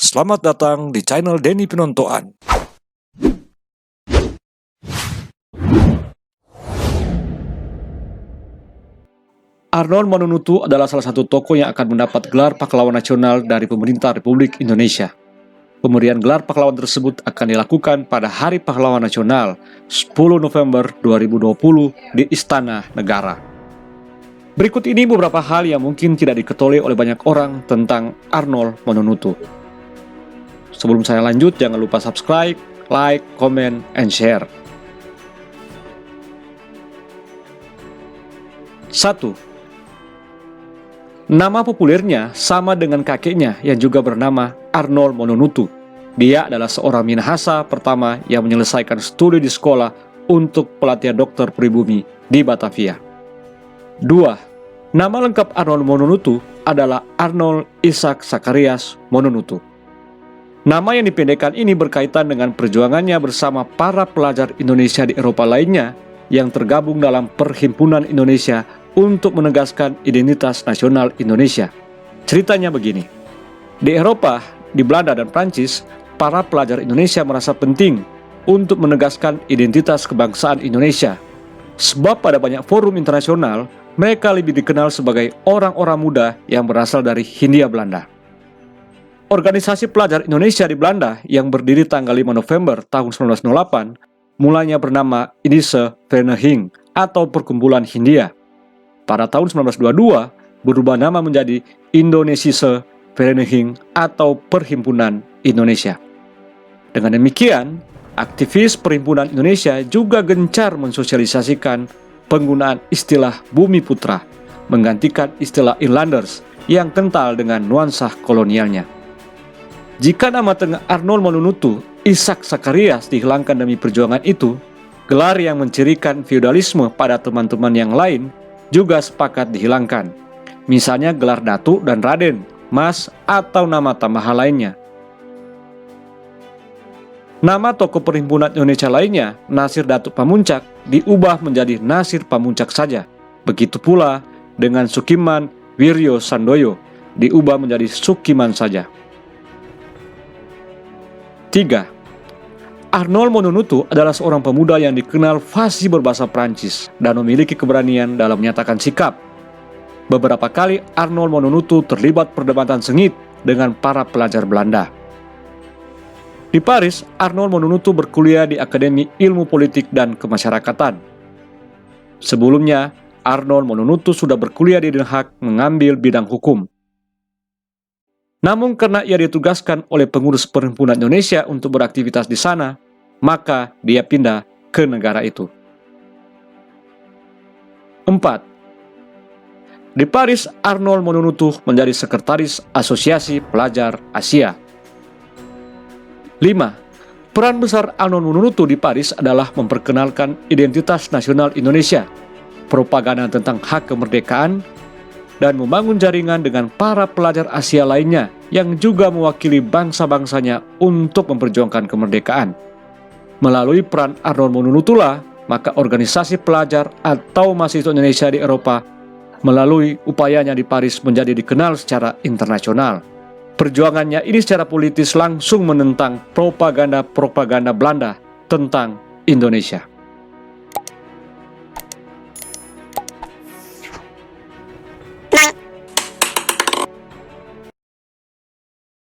Selamat datang di channel Denny Pinontoan. Arnold Mononutu adalah salah satu tokoh yang akan mendapat gelar pahlawan nasional dari pemerintah Republik Indonesia. Pemberian gelar pahlawan tersebut akan dilakukan pada Hari Pahlawan Nasional 10 November 2020 di Istana Negara. Berikut ini beberapa hal yang mungkin tidak diketahui oleh banyak orang tentang Arnold Mononutu. Sebelum saya lanjut, jangan lupa subscribe, like, comment, and share. 1. Nama populernya sama dengan kakeknya yang juga bernama Arnold Mononutu. Dia adalah seorang Minahasa pertama yang menyelesaikan studi di sekolah untuk pelatihan dokter pribumi di Batavia. 2. Nama lengkap Arnold Mononutu adalah Arnold Isaac Zacharias Mononutu. Nama yang dipendekkan ini berkaitan dengan perjuangannya bersama para pelajar Indonesia di Eropa lainnya yang tergabung dalam Perhimpunan Indonesia untuk menegaskan identitas nasional Indonesia. Ceritanya begini. Di Eropa, di Belanda dan Prancis, para pelajar Indonesia merasa penting untuk menegaskan identitas kebangsaan Indonesia. Sebab pada banyak forum internasional, mereka lebih dikenal sebagai orang-orang muda yang berasal dari Hindia Belanda. Organisasi pelajar Indonesia di Belanda yang berdiri tanggal 5 November tahun 1908 mulanya bernama Indische Vereniging atau Perkumpulan Hindia. Pada tahun 1922 berubah nama menjadi Indonesische Vereniging atau Perhimpunan Indonesia. Dengan demikian, aktivis Perhimpunan Indonesia juga gencar mensosialisasikan penggunaan istilah Bumi Putra, menggantikan istilah Inlanders yang kental dengan nuansa kolonialnya. Jika nama tengah Arnold Mononutu Isaac Zacharias dihilangkan demi perjuangan itu, gelar yang mencirikan feodalisme pada teman-teman yang lain juga sepakat dihilangkan. Misalnya gelar Datu dan Raden, Mas, atau nama tambahan lainnya. Nama tokoh Perhimpunan Indonesia lainnya, Nasir Datuk Pamuncak, diubah menjadi Nasir Pamuncak saja. Begitu pula dengan Sukiman Wiryo Sandoyo, diubah menjadi Sukiman saja. 3. Arnold Mononutu adalah seorang pemuda yang dikenal fasih berbahasa Prancis dan memiliki keberanian dalam menyatakan sikap. Beberapa kali Arnold Mononutu terlibat perdebatan sengit dengan para pelajar Belanda. Di Paris, Arnold Mononutu berkuliah di Akademi Ilmu Politik dan Kemasyarakatan. Sebelumnya, Arnold Mononutu sudah berkuliah di Den Haag mengambil bidang hukum. Namun karena ia ditugaskan oleh pengurus Perhimpunan Indonesia untuk beraktivitas di sana, maka dia pindah ke negara itu. 4. Di Paris, Arnold Mononutu menjadi sekretaris Asosiasi Pelajar Asia. 5. Peran besar Arnold Mononutu di Paris adalah memperkenalkan identitas nasional Indonesia, propaganda tentang hak kemerdekaan, dan membangun jaringan dengan para pelajar Asia lainnya yang juga mewakili bangsa-bangsanya untuk memperjuangkan kemerdekaan. Melalui peran Arnold Mononutu lah, maka organisasi pelajar atau mahasiswa Indonesia di Eropa melalui upayanya di Paris menjadi dikenal secara internasional. Perjuangannya ini secara politis langsung menentang propaganda-propaganda Belanda tentang Indonesia.